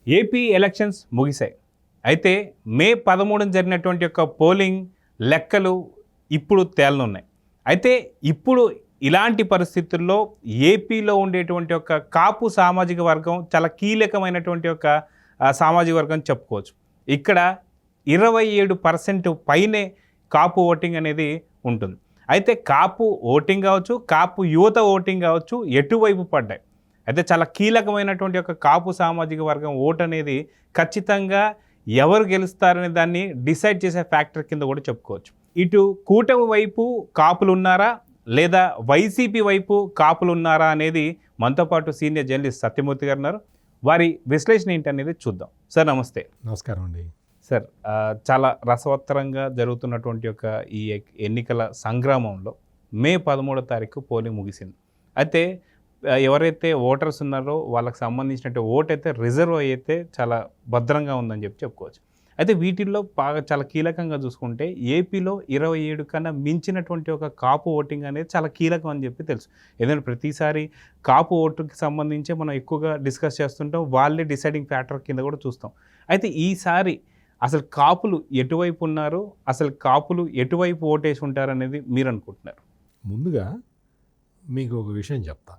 AP elections ముగిశాయి. అయితే మే 13న జరిగినటువంటి యొక్క పోలింగ్ లెక్కలు ఇప్పుడు తేలనున్నాయి. అయితే ఇప్పుడు ఇలాంటి పరిస్థితుల్లో ఏపీలో ఉండేటువంటి ఒక కాపు సామాజిక వర్గం చాలా కీలకమైనటువంటి ఒక సామాజిక వర్గం చెప్పుకోవచ్చు. ఇక్కడ 27% పైనే కాపు ఓటింగ్ అనేది ఉంటుంది. అయితే కాపు ఓటింగ్ కావచ్చు, కాపు యువత ఓటింగ్ కావచ్చు, ఎటువైపు పడ్డాయి. అయితే చాలా కీలకమైనటువంటి ఒక కాపు సామాజిక వర్గం ఓటు అనేది ఖచ్చితంగా ఎవరు గెలుస్తారనే దాన్ని డిసైడ్ చేసే ఫ్యాక్టర్ కింద కూడా చెప్పుకోవచ్చు. ఇటు కూటమి వైపు కాపులు ఉన్నారా లేదా వైసీపీ వైపు కాపులు ఉన్నారా అనేది మనతో పాటు సీనియర్ జర్నలిస్ట్ సత్యమూర్తి గారు ఉన్నారు. వారి విశ్లేషణ ఏంటనేది చూద్దాం. సార్ నమస్తే. నమస్కారం అండి. సార్, చాలా రసవత్తరంగా జరుగుతున్నటువంటి ఒక ఈ ఎన్నికల సంగ్రామంలో మే 13వ తారీఖు పోలింగ్ ముగిసింది. అయితే ఎవరైతే ఓటర్స్ ఉన్నారో వాళ్ళకి సంబంధించినట్టు ఓటు అయితే రిజర్వ్ అయితే చాలా భద్రంగా ఉందని చెప్పుకోవచ్చు. అయితే వీటిల్లో బాగా చాలా కీలకంగా చూసుకుంటే ఏపీలో 27 కన్నా మించినటువంటి ఒక కాపు ఓటింగ్ అనేది చాలా కీలకం అని తెలుసు. ఎందుకంటే ప్రతిసారి కాపు ఓటుకి సంబంధించి మనం ఎక్కువగా డిస్కస్ చేస్తుంటాం, వాళ్ళే డిసైడింగ్ ఫ్యాక్టర్ కింద కూడా చూస్తాం. అయితే ఈసారి అసలు కాపులు ఎటువైపు ఉన్నారు, అసలు కాపులు ఎటువైపు ఓటేసి ఉంటారు అనేది మీరు అనుకుంటున్నారు? ముందుగా మీకు ఒక విషయం చెప్తా.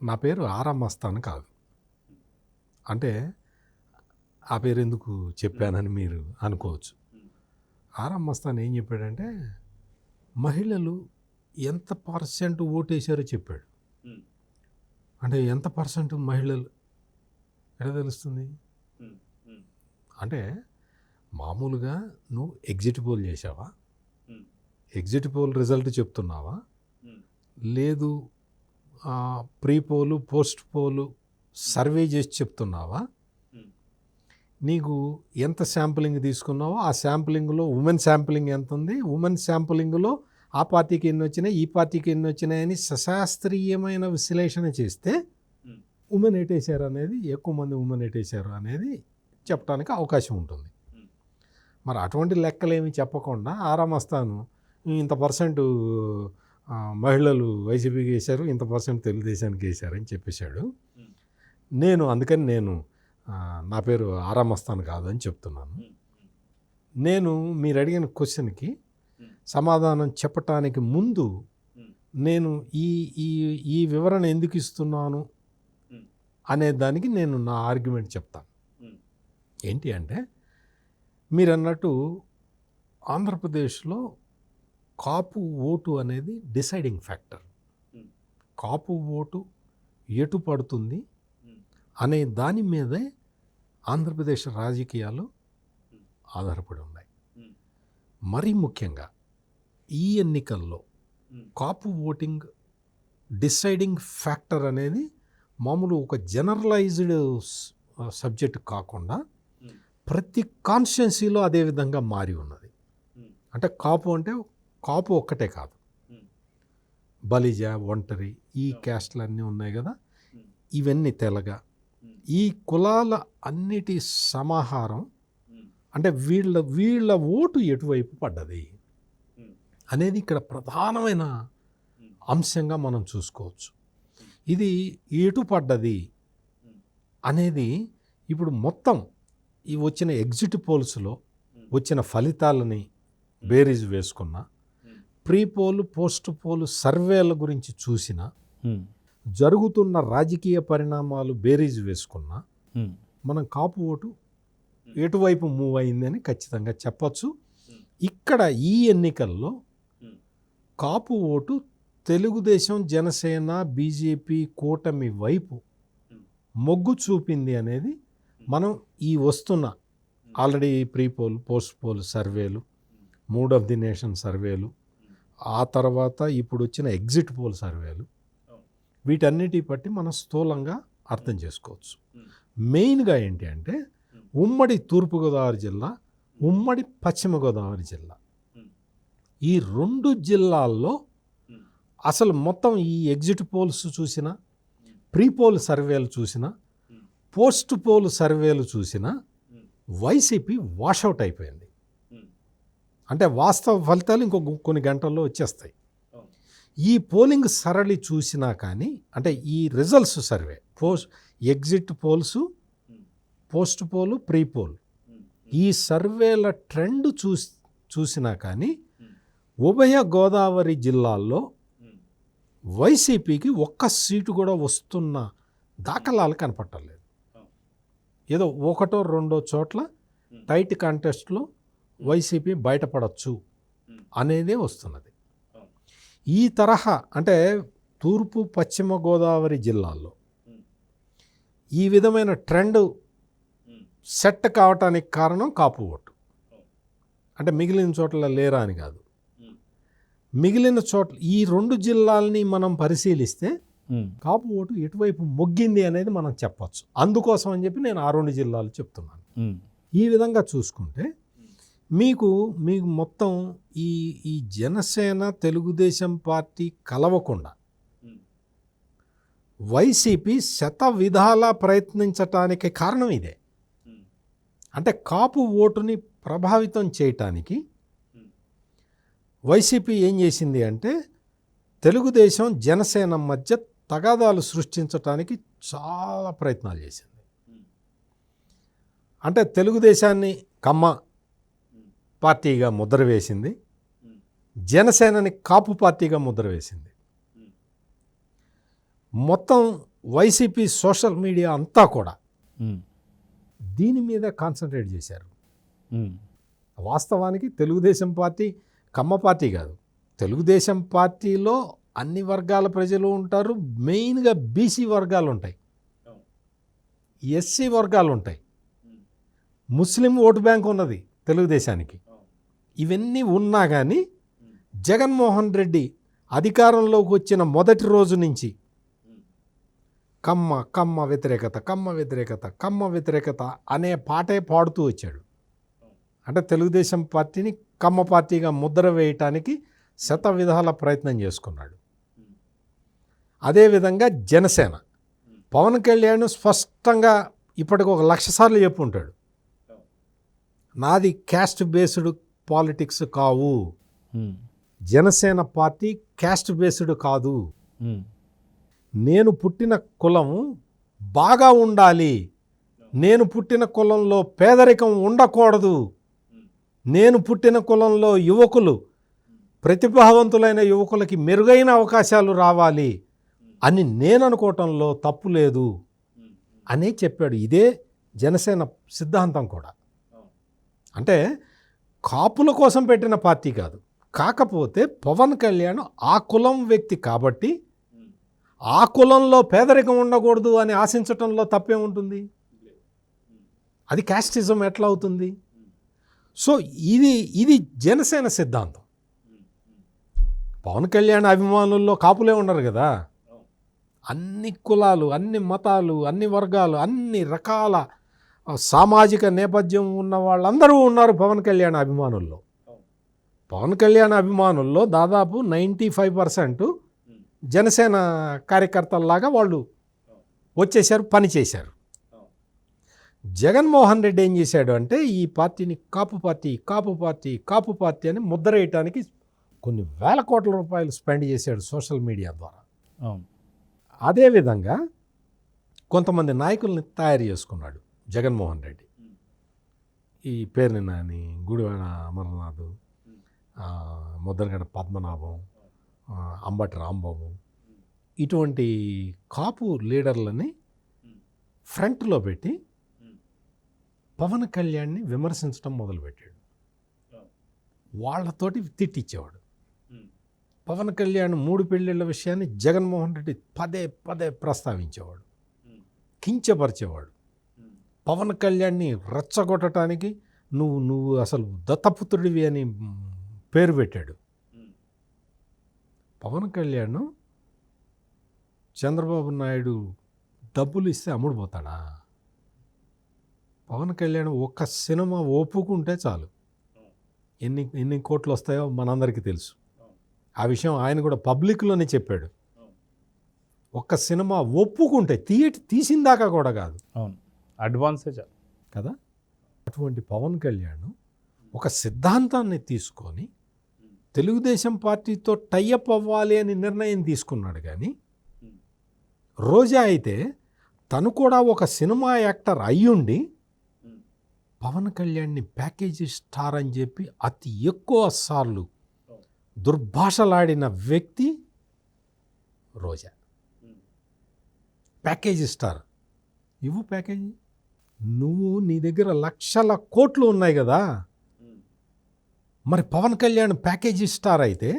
నా పేరు ఆరా మస్తాన్ కాదు. అంటే ఆ పేరు ఎందుకు చెప్పానని మీరు అనుకోవచ్చు. ఆరా మస్తాన్ ఏం చెప్పాడంటే మహిళలు ఎంత పర్సెంట్ ఓటేశారో చెప్పాడు. అంటే ఎంత పర్సెంట్ మహిళలు ఎలా తెలుస్తుంది అంటే మామూలుగా నువ్వు ఎగ్జిట్ పోల్ చేసావా, ఎగ్జిట్ పోల్ రిజల్ట్ చెప్తున్నావా, లేదు pre poll post poll survey చేసి చెప్తున్నావా, నీకు ఎంత శాంపులింగ్ తీసుకున్నావో ఆ శాంపులింగ్లో ఉమెన్ శాంపులింగ్ ఎంత ఉంది, ఉమెన్ శాంపులింగ్లో ఆ పార్టీకి ఎన్ని వచ్చినాయి ఈ పార్టీకి ఎన్ని వచ్చినాయని సశాస్త్రీయమైన విశ్లేషణ చేస్తే ఉమెన్ ఎటేశారు అనేది, ఎక్కువ మంది ఉమెన్ ఎటేశారు అనేది చెప్పడానికి అవకాశం ఉంటుంది. మరి అటువంటి లెక్కలేమి చెప్పకుండా ఆరామస్తాను ఇంత పర్సెంట్ మహిళలు వైసీపీకి వేశారు, ఇంత పర్సెంట్ తెలుగుదేశానికి వేశారని చెప్పేశాడు. అందుకని నేను నా పేరు ఆరామస్తాను కాదని చెప్తున్నాను. నేను మీరు అడిగిన క్వశ్చన్కి సమాధానం చెప్పటానికి ముందు నేను ఈ వివరణ ఎందుకు ఇస్తున్నాను అనే దానికి నేను నా ఆర్గ్యుమెంట్ చెప్తాను. ఏంటి అంటే మీరు అన్నట్టు ఆంధ్రప్రదేశ్లో కాపు ఓటు అనేది డిసైడింగ్ ఫ్యాక్టర్. కాపు ఓటు ఎటు పడుతుంది అనే దాని మీదే ఆంధ్రప్రదేశ్ రాజకీయాలు ఆధారపడి ఉన్నాయి. మరీ ముఖ్యంగా ఈ ఎన్నికల్లో కాపు ఓటింగ్ డిసైడింగ్ ఫ్యాక్టర్ అనేది మామూలు ఒక జనరలైజ్డ్ సబ్జెక్ట్ కాకుండా ప్రతి కాన్స్టిట్యున్సీలో అదే విధంగా మారి ఉన్నది. అంటే కాపు ఒక్కటే కాదు, బలిజ, ఒంటరి, ఈ క్యాస్ట్లన్నీ ఉన్నాయి కదా, ఇవన్నీ తెలగ, ఈ కులాల అన్నిటి సమాహారం. అంటే వీళ్ళ ఓటు ఎటువైపు పడ్డది అనేది ఇక్కడ ప్రధానమైన అంశంగా మనం చూసుకోవచ్చు. ఇది ఎటు పడ్డది అనేది ఇప్పుడు మొత్తం ఈ వచ్చిన ఎగ్జిట్ పోల్స్లో వచ్చిన ఫలితాలని బేరీజ్ వేసుకున్న, ప్రీ పోలు పోస్ట్ పోలు సర్వేల గురించి చూసిన, జరుగుతున్న రాజకీయ పరిణామాలు బేరీజ్ వేసుకున్న మనం కాపు ఓటు ఎటువైపు మూవ్ అయిందని ఖచ్చితంగా చెప్పచ్చు. ఇక్కడ ఈ ఎన్నికల్లో కాపు ఓటు తెలుగుదేశం, జనసేన, బీజేపీ కూటమి వైపు మొగ్గు చూపింది అనేది మనం ఈ వస్తున్న already pre poll post poll సర్వేలు, మూడ్ ఆఫ్ ది నేషన్ సర్వేలు, ఆ తర్వాత ఇప్పుడు వచ్చిన ఎగ్జిట్ పోల్ సర్వేలు, వీటన్నిటి బట్టి మనం స్థూలంగా అర్థం చేసుకోవచ్చు. మెయిన్గా ఏంటి అంటే ఉమ్మడి తూర్పుగోదావరి జిల్లా, ఉమ్మడి పశ్చిమ గోదావరి జిల్లా, ఈ రెండు జిల్లాల్లో అసలు మొత్తం ఈ ఎగ్జిట్ పోల్స్ చూసినా, ప్రీ పోల్ సర్వేలు చూసినా, పోస్ట్ పోల్ సర్వేలు చూసినా వైసీపీ వాషౌట్ అయిపోయింది. అంటే వాస్తవ ఫలితాలు కొన్ని గంటల్లో వచ్చేస్తాయి. ఈ పోలింగ్ సరళి చూసినా కానీ, అంటే ఈ results survey exit polls post poll, pre poll ఈ సర్వేల ట్రెండ్ చూసినా కానీ ఉభయ గోదావరి జిల్లాల్లో వైసీపీకి ఒక్క సీటు కూడా వస్తున్న దాఖలాలు కనపట్టలేదు. ఏదో ఒకటో రెండో చోట్ల టైట్ కాంటెస్ట్లో వైసీపీ బయటపడచ్చు అనేదే వస్తున్నది. ఈ తరహా అంటే తూర్పు పశ్చిమ గోదావరి జిల్లాల్లో ఈ విధమైన ట్రెండ్ సెట్ కావటానికి కారణం కాపు ఓటు. అంటే మిగిలిన చోట్ల లేరా అని కాదు, మిగిలిన చోట్ల ఈ రెండు జిల్లాలని మనం పరిశీలిస్తే కాపు ఓటు ఎటువైపు మొగ్గింది అనేది మనం చెప్పచ్చు. అందుకోసం అని చెప్పి నేను ఆ రెండు జిల్లాలు చెప్తున్నాను. ఈ విధంగా చూసుకుంటే మీకు మొత్తం ఈ జనసేన తెలుగుదేశం పార్టీ కలవకుండా వైసీపీ శత విధాలా ప్రయత్నించటానికి కారణం ఇదే. అంటే కాపు ఓటుని ప్రభావితం చేయటానికి వైసీపీ ఏం చేసింది అంటే తెలుగుదేశం జనసేన మధ్య తగాదాలు సృష్టించటానికి చాలా ప్రయత్నాలు చేసింది. అంటే తెలుగుదేశాన్ని కమ్మ పార్టీగా ముద్ర వేసింది, జనసేనని కాపు పార్టీగా ముద్ర వేసింది. మొత్తం వైసీపీ సోషల్ మీడియా అంతా కూడా దీని మీద కాన్సన్ట్రేట్ చేశారు. వాస్తవానికి తెలుగుదేశం పార్టీ కమ్మ పార్టీ కాదు, తెలుగుదేశం పార్టీలో అన్ని వర్గాల ప్రజలు ఉంటారు. మెయిన్గా బీసీ వర్గాలు ఉంటాయి, ఎస్సీ వర్గాలు ఉంటాయి, ముస్లిం ఓటు బ్యాంక్ ఉన్నది తెలుగుదేశానికి. ఇవన్నీ ఉన్నా కానీ జగన్మోహన్ రెడ్డి అధికారంలోకి వచ్చిన మొదటి రోజు నుంచి కమ్మ వ్యతిరేకత, కమ్మ వ్యతిరేకత, కమ్మ వ్యతిరేకత అనే పాటే పాడుతూ వచ్చాడు. అంటే తెలుగుదేశం పార్టీని కమ్మ పార్టీగా ముద్ర వేయటానికి శత విధాల ప్రయత్నం చేసుకున్నాడు. అదేవిధంగా జనసేన పవన్ కళ్యాణ్ స్పష్టంగా ఇప్పటికి 1,00,000 సార్లు చెప్పుంటాడు, నాది క్యాస్ట్ బేస్డ్ పాలిటిక్స్ కావు, జనసేన పార్టీ క్యాస్ట్ బేస్డ్ కాదు, నేను పుట్టిన కులం బాగా ఉండాలి, నేను పుట్టిన కులంలో పేదరికం ఉండకూడదు, నేను పుట్టిన కులంలో యువకులు ప్రతిభావంతులైన యువకులకి మెరుగైన అవకాశాలు రావాలి అని నేను అనుకోవటంలో తప్పు లేదు అని చెప్పాడు. ఇదే జనసేన సిద్ధాంతం కూడా. అంటే కాపుల కోసం పెట్టిన పార్టీ కాదు, కాకపోతే పవన్ కళ్యాణ్ ఆ కులం వ్యక్తి కాబట్టి ఆ కులంలో పేదరికం ఉండకూడదు అని ఆశించటంలో తప్పే ఉంటుంది. అది క్యాస్టిజం ఎట్లా అవుతుంది? సో ఇది జనసేన సిద్ధాంతం. పవన్ కళ్యాణ్ అభిమానుల్లో కాపులే ఉండరు కదా, అన్ని కులాలు, అన్ని మతాలు, అన్ని వర్గాలు, అన్ని రకాల సామాజిక నేపథ్యం ఉన్న వాళ్ళందరూ ఉన్నారు పవన్ కళ్యాణ్ అభిమానుల్లో. పవన్ కళ్యాణ్ అభిమానుల్లో దాదాపు 95% జనసేన కార్యకర్తల్లాగా వాళ్ళు వచ్చేసారు, పని చేశారు. జగన్మోహన్ రెడ్డి ఏం చేశాడు అంటే ఈ పార్టీని కాపు పార్టీ, కాపు పార్టీ, కాపు పార్టీ అని ముద్ర వేయటానికి కొన్ని వేల కోట్ల రూపాయలు స్పెండ్ చేశాడు సోషల్ మీడియా ద్వారా. అదేవిధంగా కొంతమంది నాయకుల్ని తయారు చేసుకున్నాడు జగన్మోహన్ రెడ్డి. ఈ పేరుని నాని, గుడివాడ అమర్నాథ్, ముద్రగడ పద్మనాభం, అంబటి రాంబాబు, ఇటువంటి కాపు లీడర్లని ఫ్రంట్లో పెట్టి పవన్ కళ్యాణ్ని విమర్శించడం మొదలుపెట్టాడు. వాళ్ళతోటి తిట్టించేవాడు. పవన్ కళ్యాణ్ 3 పెళ్ళిళ్ళ విషయాన్ని జగన్మోహన్ రెడ్డి పదే పదే ప్రస్తావించేవాడు, కించపరిచేవాడు. పవన్ కళ్యాణ్ని రెచ్చగొట్టడానికి నువ్వు అసలు దత్తపుత్రుడివి అని పేరు పెట్టాడు. పవన్ కళ్యాణ్ చంద్రబాబు నాయుడు డబ్బులు ఇస్తే అమ్ముడుపోతాడా? పవన్ కళ్యాణ్ ఒక్క సినిమా ఒప్పుకుంటే చాలు, ఎన్ని కోట్లు వస్తాయో మనందరికీ తెలుసు. ఆ విషయం ఆయన కూడా పబ్లిక్లోనే చెప్పాడు. ఒక్క సినిమా ఒప్పుకుంటే తీసిందాకా కూడా కాదు, అవును, అడ్వాన్సే చాలు కదా. అటువంటి పవన్ కళ్యాణ్ ఒక సిద్ధాంతాన్ని తీసుకొని తెలుగుదేశం పార్టీతో టైఅప్ అవ్వాలి అని నిర్ణయం తీసుకున్నాడు. కానీ రోజా అయితే తను కూడా ఒక సినిమా యాక్టర్ అయ్యుండి పవన్ కళ్యాణ్ని ప్యాకేజీ స్టార్ అని చెప్పి అతి ఎక్కువ సార్లు దుర్భాషలాడిన వ్యక్తి రోజా. ప్యాకేజీ స్టార్ ఇవ్వు ప్యాకేజీ. నువ్వు నీ దగ్గర లక్షల కోట్లు ఉన్నాయి కదా, మరి పవన్ కళ్యాణ్ ప్యాకేజీ స్టార్ అయితే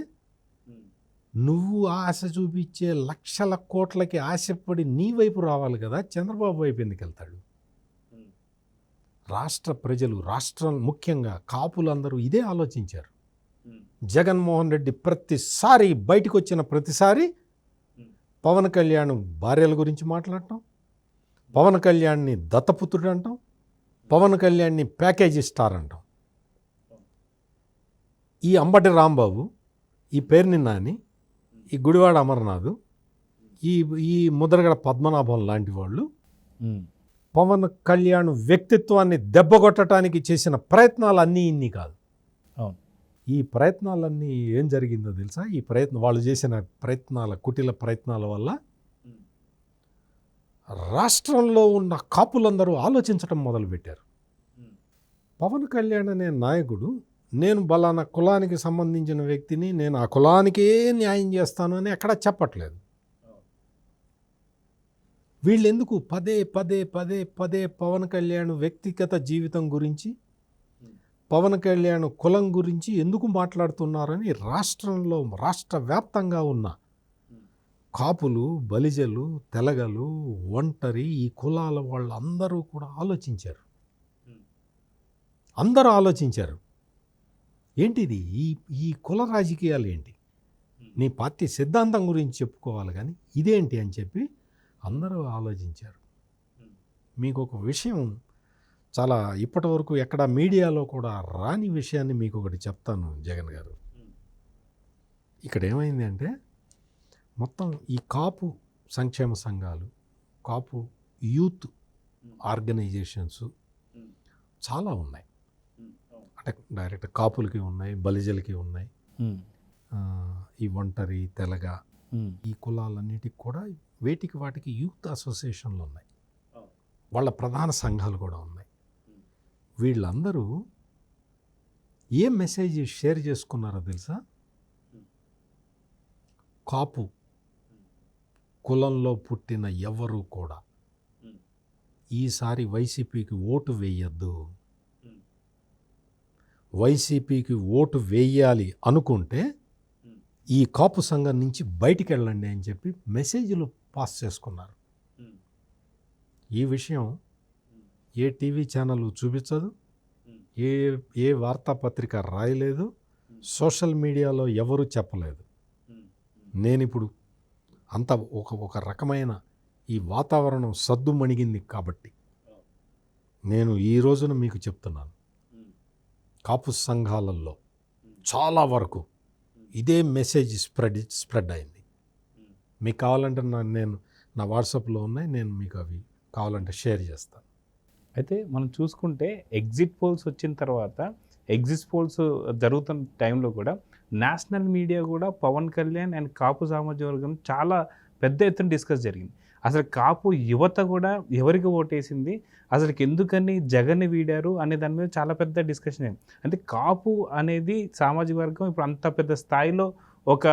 నువ్వు ఆశ చూపించే లక్షల కోట్లకి ఆశపడి నీ వైపు రావాలి కదా, చంద్రబాబు వైపు ఎందుకు వెళ్తాడు? రాష్ట్ర ప్రజలు, రాష్ట్రం ముఖ్యంగా కాపులందరూ ఇదే ఆలోచించారు. జగన్మోహన్ రెడ్డి ప్రతిసారి బయటకు వచ్చిన ప్రతిసారి పవన్ కళ్యాణ్ భార్యల గురించి మాట్లాడటం, పవన్ కళ్యాణ్ని దత్తపుత్రుడు అంటాం, పవన్ కళ్యాణ్ని ప్యాకేజీ స్టార్ అంటాం. ఈ అంబటి రాంబాబు, ఈ పేర్ని నాని, ఈ గుడివాడ అమర్నాథ్, ఈ ముద్రగడ పద్మనాభం లాంటి వాళ్ళు పవన్ కళ్యాణ్ వ్యక్తిత్వాన్ని దెబ్బకొట్టడానికి చేసిన ప్రయత్నాలు అన్నీ ఇన్ని కాదు. ఈ ప్రయత్నాలన్నీ ఏం జరిగిందో తెలుసా? ఈ వాళ్ళు చేసిన ప్రయత్నాల, కుటిల ప్రయత్నాల వల్ల రాష్ట్రంలో ఉన్న కాపులందరూ ఆలోచించడం మొదలుపెట్టారు. పవన్ కళ్యాణ్ అనే నాయకుడు, నేను బలానా కులానికి సంబంధించిన వ్యక్తిని, నేను ఆ కులానికే న్యాయం చేస్తాను అని ఎక్కడా చెప్పట్లేదు. వీళ్ళెందుకు పదే పదే పదే పదే పవన్ కళ్యాణ్ వ్యక్తిగత జీవితం గురించి, పవన్ కళ్యాణ్ కులం గురించి ఎందుకు మాట్లాడుతున్నారని రాష్ట్రంలో, రాష్ట్ర వ్యాప్తంగా ఉన్న కాపులు, బలిజలు, తెలగలు, ఒంటరి, ఈ కులాల వాళ్ళందరూ కూడా ఆలోచించారు. అందరూ ఆలోచించారు, ఏంటిది ఈ కుల రాజకీయాలు ఏంటి, నీ పార్టీ సిద్ధాంతం గురించి చెప్పుకోవాలి కానీ ఇదేంటి అని చెప్పి అందరూ ఆలోచించారు. మీకు ఒక విషయం, చాలా ఇప్పటి వరకు ఎక్కడ మీడియాలో కూడా రాని విషయాన్ని మీకు ఒకటి చెప్తాను జగన్ గారు. ఇక్కడ ఏమైంది అంటే, మొత్తం ఈ కాపు సంక్షేమ సంఘాలు, కాపు యూత్ ఆర్గనైజేషన్స్ చాలా ఉన్నాయి. అంటే డైరెక్ట్ కాపులకి ఉన్నాయి, బలిజలకి ఉన్నాయి, ఈ ఒంటరి, తెలగ, ఈ కులాలన్నిటికి కూడా వాటికి యూత్ అసోసియేషన్లు ఉన్నాయి, వాళ్ళ ప్రధాన సంఘాలు కూడా ఉన్నాయి. వీళ్ళందరూ ఏ మెసేజ్ షేర్ చేసుకున్నారో తెలుసా? కాపు కులంలో పుట్టిన ఎవరు కూడా ఈసారి వైసీపీకి ఓటు వేయద్దు, వైసీపీకి ఓటు వేయాలి అనుకుంటే ఈ కాపు సంఘం నుంచి బయటికి వెళ్ళండి అని చెప్పి మెసేజ్లు పాస్ చేసుకున్నారు. ఈ విషయం ఏ టీవీ ఛానల్ చూపించదు, ఏ వార్తాపత్రిక రాయలేదు, సోషల్ మీడియాలో ఎవరు చెప్పలేదు. నేను ఇప్పుడు అంత ఒక రకమైన ఈ వాతావరణం సద్దుమణిగింది కాబట్టి నేను ఈ రోజున మీకు చెప్తున్నాను, కాపు సంఘాలలో చాలా వరకు ఇదే మెసేజ్ స్ప్రెడ్ అయింది. మీకు కావాలంటే నేను నా వాట్సాప్లో ఉన్నాయి, నేను మీకు అవి కావాలంటే షేర్ చేస్తాను. అయితే మనం చూసుకుంటే ఎగ్జిట్ పోల్స్ వచ్చిన తర్వాత, ఎగ్జిట్ పోల్స్ జరుగుతున్న టైంలో కూడా నేషనల్ మీడియా కూడా పవన్ కళ్యాణ్ అండ్ కాపు సామాజిక వర్గం చాలా పెద్ద ఎత్తున డిస్కస్ జరిగింది. అసలు కాపు యువత కూడా ఎవరికి ఓటేసింది, అసలు ఎందుకని జగన్ని వీడారు అనే దాని మీద చాలా పెద్ద డిస్కషన్ అయింది. అంటే కాపు అనేది సామాజిక వర్గం ఇప్పుడు అంత పెద్ద స్థాయిలో ఒక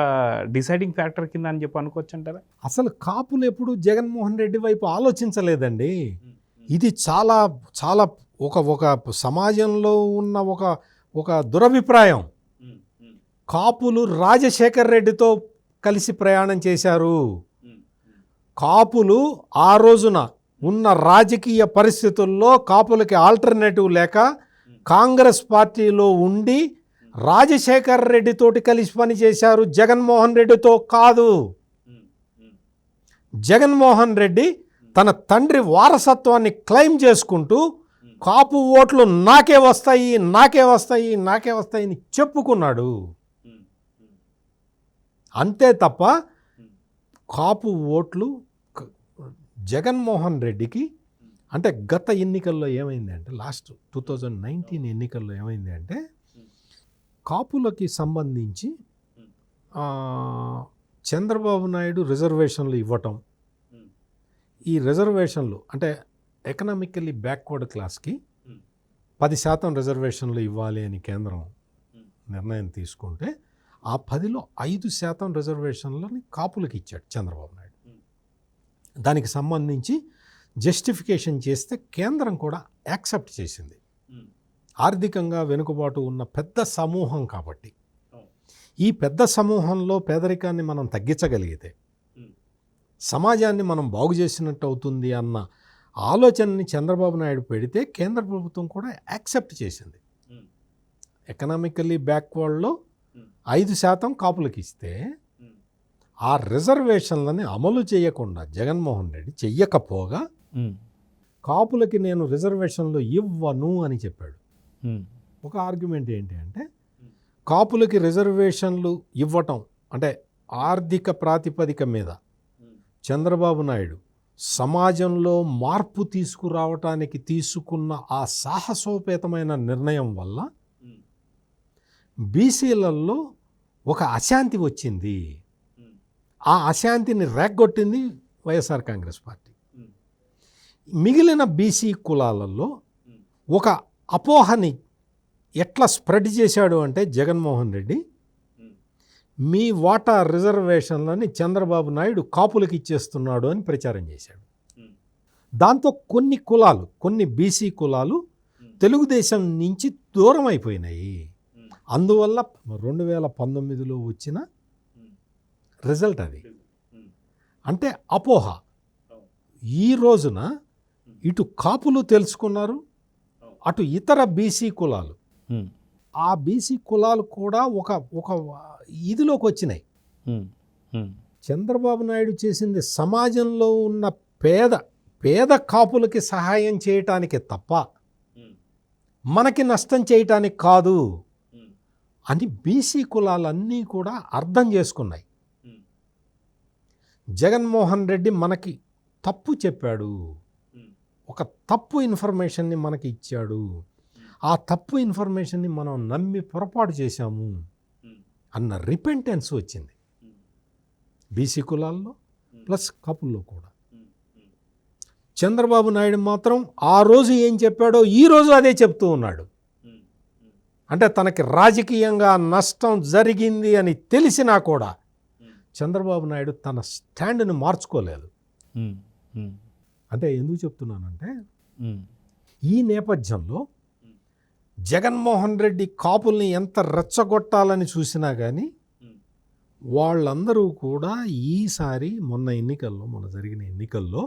డిసైడింగ్ ఫ్యాక్టర్ కింద అని చెప్పి అనుకోవచ్చు అంటారా? అసలు కాపులు ఎప్పుడు జగన్మోహన్ రెడ్డి వైపు ఆలోచించలేదండి. ఇది చాలా చాలా ఒక సమాజంలో ఉన్న ఒక దురభిప్రాయం. కాపులు రాజశేఖర్ రెడ్డితో కలిసి ప్రయాణం చేశారు. కాపులు ఆ రోజున ఉన్న రాజకీయ పరిస్థితుల్లో కాపులకి ఆల్టర్నేటివ్ లేక కాంగ్రెస్ పార్టీలో ఉండి రాజశేఖర్ రెడ్డితోటి కలిసి పనిచేశారు, జగన్మోహన్ రెడ్డితో కాదు. జగన్మోహన్ రెడ్డి తన తండ్రి వారసత్వాన్ని క్లెయిమ్ చేసుకుంటూ కాపు ఓట్లు నాకే వస్తాయి, నాకే వస్తాయి, నాకే వస్తాయని చెప్పుకున్నాడు. అంతే తప్ప కాపు ఓట్లు జగన్మోహన్ రెడ్డికి, అంటే గత ఎన్నికల్లో ఏమైంది అంటే, లాస్ట్ 2019 ఎన్నికల్లో ఏమైంది అంటే, కాపులకి సంబంధించి చంద్రబాబు నాయుడు రిజర్వేషన్లు ఇవ్వటం, ఈ రిజర్వేషన్లు అంటే ఎకనామికల్లీ బ్యాక్వర్డ్ క్లాస్కి 10% రిజర్వేషన్లు ఇవ్వాలి అని కేంద్రం నిర్ణయం తీసుకుంటే ఆ 10లో 5% రిజర్వేషన్లని కాపులకు ఇచ్చాడు చంద్రబాబు నాయుడు. దానికి సంబంధించి జస్టిఫికేషన్ చేస్తే కేంద్రం కూడా యాక్సెప్ట్ చేసింది. ఆర్థికంగా వెనుకబాటు ఉన్న పెద్ద సమూహం కాబట్టి ఈ పెద్ద సమూహంలో పేదరికాన్ని మనం తగ్గించగలిగితే సమాజాన్ని మనం బాగు చేసినట్టు అవుతుంది అన్న ఆలోచనని చంద్రబాబు నాయుడు పెడితే కేంద్ర ప్రభుత్వం కూడా యాక్సెప్ట్ చేసింది. ఎకనామికల్లీ బ్యాక్వర్డ్లో 5% కాపులకు ఇస్తే ఆ రిజర్వేషన్లని అమలు చేయకుండా జగన్మోహన్ రెడ్డి చెయ్యకపోగా కాపులకి నేను రిజర్వేషన్లు ఇవ్వను అని చెప్పాడు. ఒక ఆర్గ్యుమెంట్ ఏంటి అంటే కాపులకి రిజర్వేషన్లు ఇవ్వటం అంటే ఆర్థిక ప్రాతిపదిక మీద చంద్రబాబు నాయుడు సమాజంలో మార్పు తీసుకురావటానికి తీసుకున్న ఆ సాహసోపేతమైన నిర్ణయం వల్ల బీసీలలో ఒక అశాంతి వచ్చింది. ఆ అశాంతిని రేగ్గొట్టింది వైఎస్ఆర్ కాంగ్రెస్ పార్టీ. మిగిలిన బీసీ కులాలలో ఒక అపోహని ఎట్లా స్ప్రెడ్ చేశాడు అంటే జగన్మోహన్ రెడ్డి మీ వాటా రిజర్వేషన్లని చంద్రబాబు నాయుడు కాపులకు ఇచ్చేస్తున్నాడు అని ప్రచారం చేశాడు. దాంతో కొన్ని బీసీ కులాలు తెలుగుదేశం నుంచి దూరం అయిపోయినాయి. అందువల్ల 2019లో వచ్చిన రిజల్ట్ అది. అంటే అపోహ. ఈ రోజున ఇటు కాపులు తెలుసుకున్నారు, అటు ఇతర బీసీ కులాలు, ఆ బీసీ కులాలు కూడా ఒక ఇదిలోకి వచ్చినాయి. చంద్రబాబు నాయుడు చేసింది సమాజంలో ఉన్న పేద కాపులకి సహాయం చేయటానికి తప్ప మనకి నష్టం చేయటానికి కాదు అని బీసీ కులాలన్నీ కూడా అర్థం చేసుకున్నాయి. జగన్మోహన్ రెడ్డి మనకి తప్పు చెప్పాడు, ఒక తప్పు ఇన్ఫర్మేషన్ని మనకి ఇచ్చాడు, ఆ తప్పు ఇన్ఫర్మేషన్ని మనం నమ్మి పొరపాటు చేశాము అన్న రిపెంటెన్స్ వచ్చింది బీసీ కులాల్లో ప్లస్ కాపుల్లో కూడా. చంద్రబాబు నాయుడు మాత్రం ఆ రోజు ఏం చెప్పాడో ఈ రోజు అదే చెప్తూ ఉన్నాడు. అంటే తనకి రాజకీయంగా నష్టం జరిగింది అని తెలిసినా కూడా చంద్రబాబు నాయుడు తన స్టాండ్ని మార్చుకోలేదు. అంటే ఎందుకు చెప్తున్నానంటే ఈ నేపథ్యంలో జగన్మోహన్ రెడ్డి కాపుల్ని ఎంత రెచ్చగొట్టాలని చూసినా కానీ వాళ్ళందరూ కూడా ఈసారి మొన్న జరిగిన ఎన్నికల్లో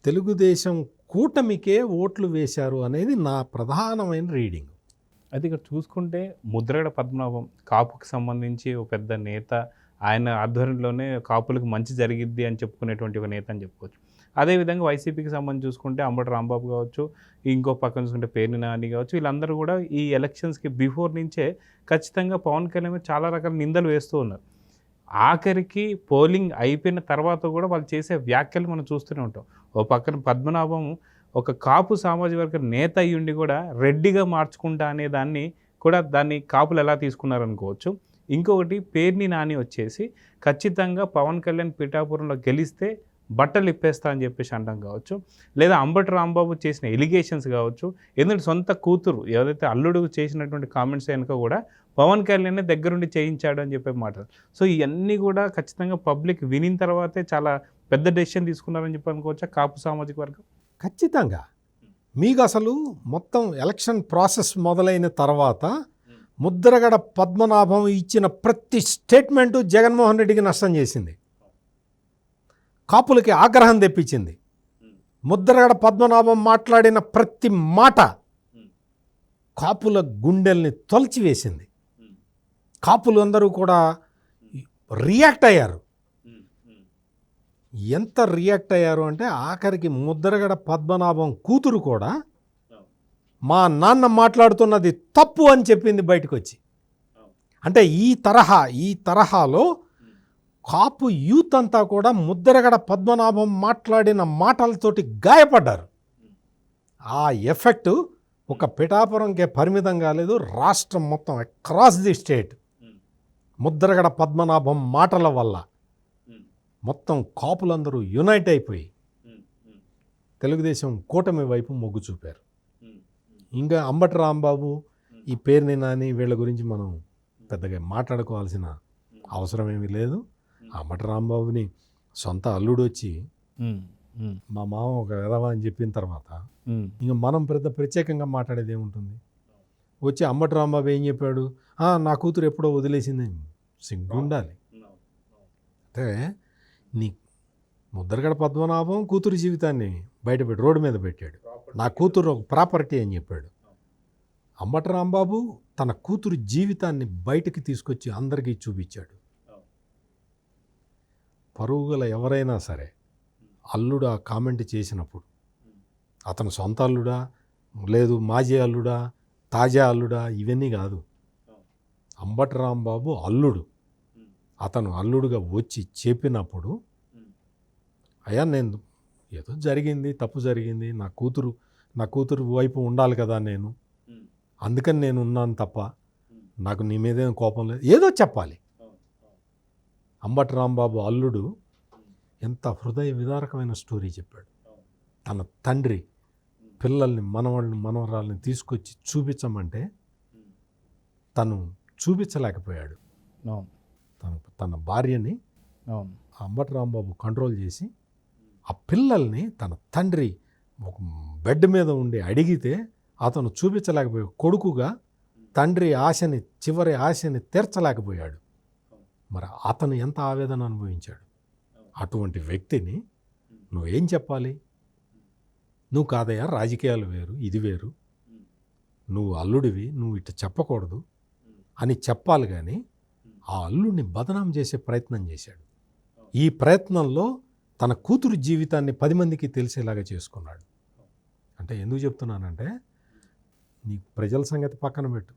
తెలుగుదేశం కూటమికే ఓట్లు వేశారు అనేది నా ప్రధానమైన రీడింగ్. అది ఇక్కడ చూసుకుంటే ముద్రగడ పద్మనాభం కాపుకి సంబంధించి ఒక పెద్ద నేత, ఆయన ఆధ్వర్యంలోనే కాపులకు మంచి జరిగిద్ది అని చెప్పుకునేటువంటి ఒక నేత అని చెప్పుకోవచ్చు. అదేవిధంగా వైసీపీకి సంబంధించి చూసుకుంటే అంబటి రాంబాబు కావచ్చు, ఇంకో పక్కన చూసుకుంటే పేర్ని నాని కావచ్చు, వీళ్ళందరూ కూడా ఈ ఎలక్షన్స్కి బిఫోర్ నుంచే ఖచ్చితంగా పవన్ కళ్యాణ్ చాలా రకాల నిందలు వేస్తూ ఉన్నారు. ఆఖరికి పోలింగ్ అయిపోయిన తర్వాత కూడా వాళ్ళు చేసే వ్యాఖ్యలు మనం చూస్తూనే ఉంటాం. ఓ పక్కన పద్మనాభం ఒక కాపు సామాజిక వర్గ నేత అయ్యుండి కూడా రెడ్డిగా మార్చుకుంటా అనే దాన్ని కాపులు ఎలా తీసుకున్నారనుకోవచ్చు. ఇంకొకటి పేర్ని నాని వచ్చేసి ఖచ్చితంగా పవన్ కళ్యాణ్ పిఠాపురంలో గెలిస్తే బట్టలు ఇప్పేస్తా అని చెప్పేసి అంటాం కావచ్చు, లేదా అంబటి రాంబాబు చేసిన ఎలిగేషన్స్ కావచ్చు. ఎందుకంటే సొంత కూతురు ఏదైతే అల్లుడు చేసినటువంటి కామెంట్స్ వెనుక కూడా పవన్ కళ్యాణ్ దగ్గరుండి చేయించాడు అని చెప్పే మాటలు. సో ఇవన్నీ కూడా ఖచ్చితంగా పబ్లిక్ వినిన తర్వాతే చాలా పెద్ద డెసిషన్ తీసుకున్నారని చెప్పి అనుకోవచ్చా కాపు సామాజిక వర్గం? ఖచ్చితంగా. మీకు అసలు మొత్తం ఎలక్షన్ ప్రాసెస్ మొదలైన తర్వాత ముద్రగడ పద్మనాభం ఇచ్చిన ప్రతి స్టేట్మెంటు జగన్మోహన్ రెడ్డికి నష్టం చేసింది, కాపులకి ఆగ్రహం తెప్పించింది. ముద్రగడ పద్మనాభం మాట్లాడిన ప్రతి మాట కాపుల గుండెల్ని తొలచివేసింది. కాపులు అందరూ కూడా రియాక్ట్ అయ్యారు. ఎంత రియాక్ట్ అయ్యారు అంటే ఆఖరికి ముద్రగడ పద్మనాభం కూతురు కూడా మా నాన్న మాట్లాడుతున్నది తప్పు అని చెప్పింది బయటకు వచ్చి. అంటే ఈ తరహాలో కాపు యూత్ అంతా కూడా ముద్రగడ పద్మనాభం మాట్లాడిన మాటలతోటి గాయపడ్డారు. ఆ ఎఫెక్ట్ ఒక పిఠాపురంకే పరిమితం కాలేదు, రాష్ట్రం మొత్తం across the state Mudragada Padmanabham మాటల వల్ల మొత్తం కాపులందరూ యునైట్ అయిపోయి తెలుగుదేశం కూటమి వైపు మొగ్గు చూపారు. ఇంకా అంబటి రాంబాబు, ఈ పేరుని నాని వీళ్ళ గురించి మనం పెద్దగా మాట్లాడుకోవాల్సిన అవసరం ఏమీ లేదు. అంబటి రాంబాబుని సొంత అల్లుడు వచ్చి మా మామ ఒక విధవ అని చెప్పిన తర్వాత ఇంకా మనం ప్రత్యేకంగా మాట్లాడేది ఏముంటుంది? వచ్చి అంబటి రాంబాబు ఏం చెప్పాడు? నా కూతురు ఎప్పుడో వదిలేసింది. సిగ్గుండాలి. అంటే నీ ముద్రగడ పద్మనాభం కూతురు జీవితాన్ని బయటపెట్టి రోడ్డు మీద పెట్టాడు. నా కూతురు ఒక ప్రాపర్టీ అని చెప్పాడు. అంబటి రాంబాబు తన కూతురు జీవితాన్ని బయటకు తీసుకొచ్చి అందరికీ చూపించాడు. పరుగుల ఎవరైనా సరే అల్లుడు ఆ కామెంట్ చేసినప్పుడు అతను సొంత అల్లుడా, లేదు మాజీ అల్లుడా, తాజా అల్లుడా, ఇవన్నీ కాదు. అంబటి రాంబాబు అల్లుడు. అతను అల్లుడుగా వచ్చి చెప్పినప్పుడు, అయ్యా నేను ఏదో జరిగింది, తప్పు జరిగింది, నా కూతురు వైపు ఉండాలి కదా నేను, అందుకని నేను ఉన్నాను తప్ప నాకు నీ మీదేం కోపం లేదు, ఏదో చెప్పాలి. అంబటి రాంబాబు అల్లుడు ఎంత హృదయ విదారకమైన స్టోరీ చెప్పాడు. తన తండ్రి పిల్లల్ని, మనవాళ్ళని, మనవరాళ్ళని తీసుకొచ్చి చూపించమంటే తను చూపించలేకపోయాడు. తన భార్యని అంబటి రాంబాబు కంట్రోల్ చేసి ఆ పిల్లల్ని తన తండ్రి ఒక బెడ్ మీద ఉండి అడిగితే అతను చూపించలేకపోయాడు. కొడుకుగా తండ్రి ఆశని, చివరి ఆశని తీర్చలేకపోయాడు. మరి అతను ఎంత ఆవేదన అనుభవించాడు. అటువంటి వ్యక్తిని నువ్వేం చెప్పాలి? నువ్వు కాదయ్యా, రాజకీయాలు వేరు, ఇది వేరు, నువ్వు అల్లుడివి, నువ్వు ఇట్లా చెప్పకూడదు అని చెప్పాలి. కానీ ఆ అల్లుడిని బదనాం చేసే ప్రయత్నం చేశాడు. ఈ ప్రయత్నంలో తన కూతురు జీవితాన్ని 10 మందికి తెలిసేలాగా చేసుకున్నాడు. అంటే ఎందుకు చెప్తున్నానంటే, నీ ప్రజల సంగతి పక్కన పెట్టు,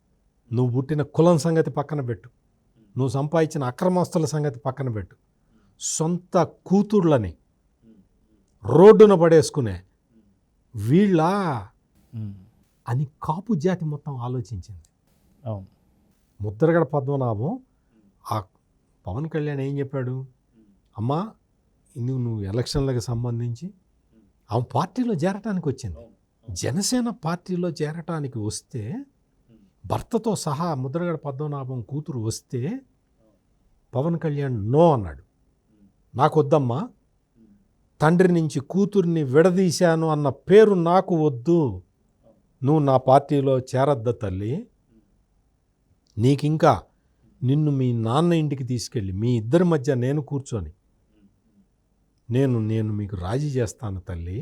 నువ్వు పుట్టిన కులం సంగతి పక్కన పెట్టు, నువ్వు సంపాదించిన అక్రమస్తుల సంగతి పక్కన పెట్టు, సొంత కూతుర్లని రోడ్డున పడేసుకునే వీళ్ళ అని కాపు జాతి మొత్తం ఆలోచించింది. ముద్రగడ పద్మనాభం ఆ పవన్ కళ్యాణ్ ఏం చెప్పాడు? అమ్మా, నువ్వు ఎలక్షన్లకు సంబంధించి ఆమె పార్టీలో చేరటానికి వచ్చింది. జనసేన పార్టీలో చేరటానికి వస్తే, భర్తతో సహా ముద్రగడ పద్మనాభం కూతురు వస్తే పవన్ కళ్యాణ్ నో అన్నాడు. నాకు వద్దమ్మా, తండ్రి నుంచి కూతుర్ని విడదీశాను అన్న పేరు నాకు వద్దు, నువ్వు నా పార్టీలో చేరద్ద తల్లి, నీకింకా నిన్ను మీ నాన్న ఇంటికి తీసుకెళ్ళి మీ ఇద్దరి మధ్య నేను కూర్చొని నేను మీకు రాజీ చేస్తాను తల్లి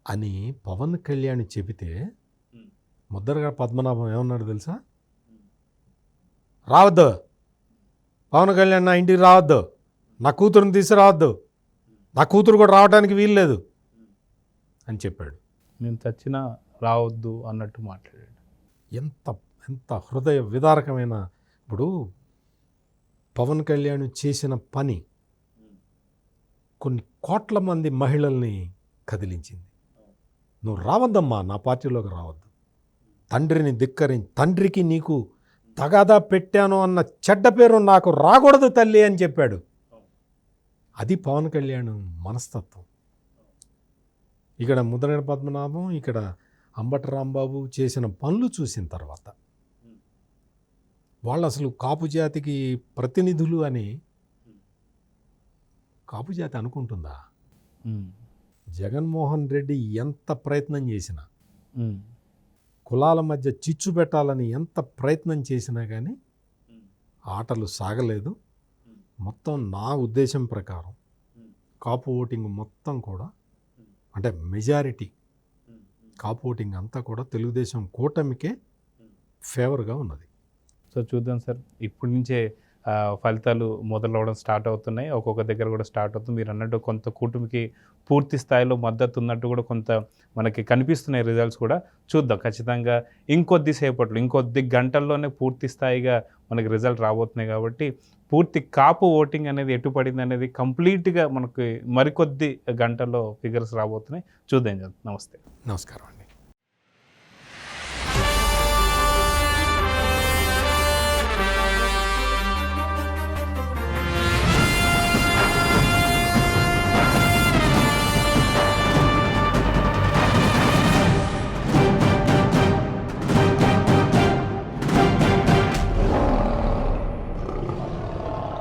అని పవన్ కళ్యాణ్ చెబితే ముద్రగడ పద్మనాభం ఏమన్నాడు తెలుసా? రావద్దు, పవన్ కళ్యాణ్ నా ఇంటికి రావద్దు, నా కూతురుని తీసుకురావద్దు, నా కూతురు కూడా రావడానికి వీల్లేదు అని చెప్పాడు. నేను చచ్చినా రావద్దు అన్నట్టు మాట్లాడాడు. ఎంత హృదయ విదారకమైన. ఇప్పుడు పవన్ కళ్యాణ్ చేసిన పని కొన్ని కోట్ల మంది మహిళల్ని కదిలించింది. నువ్వు రావద్దమ్మా, నా పార్టీలోకి రావద్దు, తండ్రిని తండ్రికి నీకు తగాదా పెట్టాను అన్న చెడ్డ పేరు నాకు రాకూడదు తల్లి అని చెప్పాడు. అది పవన్ కళ్యాణ్ మనస్తత్వం. ఇక్కడ ముద్రగడ పద్మనాభం, ఇక్కడ అంబటి రాంబాబు చేసిన పనులు చూసిన తర్వాత వాళ్ళు అసలు కాపు జాతికి ప్రతినిధులు అని కాపు జాతి అనుకుంటుందా? జగన్మోహన్ రెడ్డి ఎంత ప్రయత్నం చేసినా, కులాల మధ్య చిచ్చు పెట్టాలని ఎంత ప్రయత్నం చేసినా కానీ ఆటలు సాగలేదు. మొత్తం నా ఉద్దేశం ప్రకారం కాపు ఓటింగ్ మొత్తం కూడా, అంటే మెజారిటీ కాపు ఓటింగ్ అంతా కూడా తెలుగుదేశం కూటమికే ఫేవర్గా ఉన్నది. సో చూద్దాం సార్, ఇప్పటి నుంచే ఫలితాలు మొదలవడం స్టార్ట్ అవుతున్నాయి. ఒక్కొక్క దగ్గర కూడా స్టార్ట్ అవుతుంది. మీరు అన్నట్టు కొంత కూటమికి పూర్తి స్థాయిలో మద్దతు ఉన్నట్టు కూడా కొంత మనకి కనిపిస్తున్నాయి రిజల్ట్స్ కూడా. చూద్దాం, ఖచ్చితంగా ఇంకొద్ది గంటల్లోనే పూర్తి స్థాయిగా మనకి రిజల్ట్ రాబోతున్నాయి. కాబట్టి పూర్తి కాపు ఓటింగ్ అనేది ఎటు పడింది అనేది కంప్లీట్గా మనకి మరికొద్ది గంటల్లో ఫిగర్స్ రాబోతున్నాయి. చూద్దాం. నమస్తే. నమస్కారం అండి.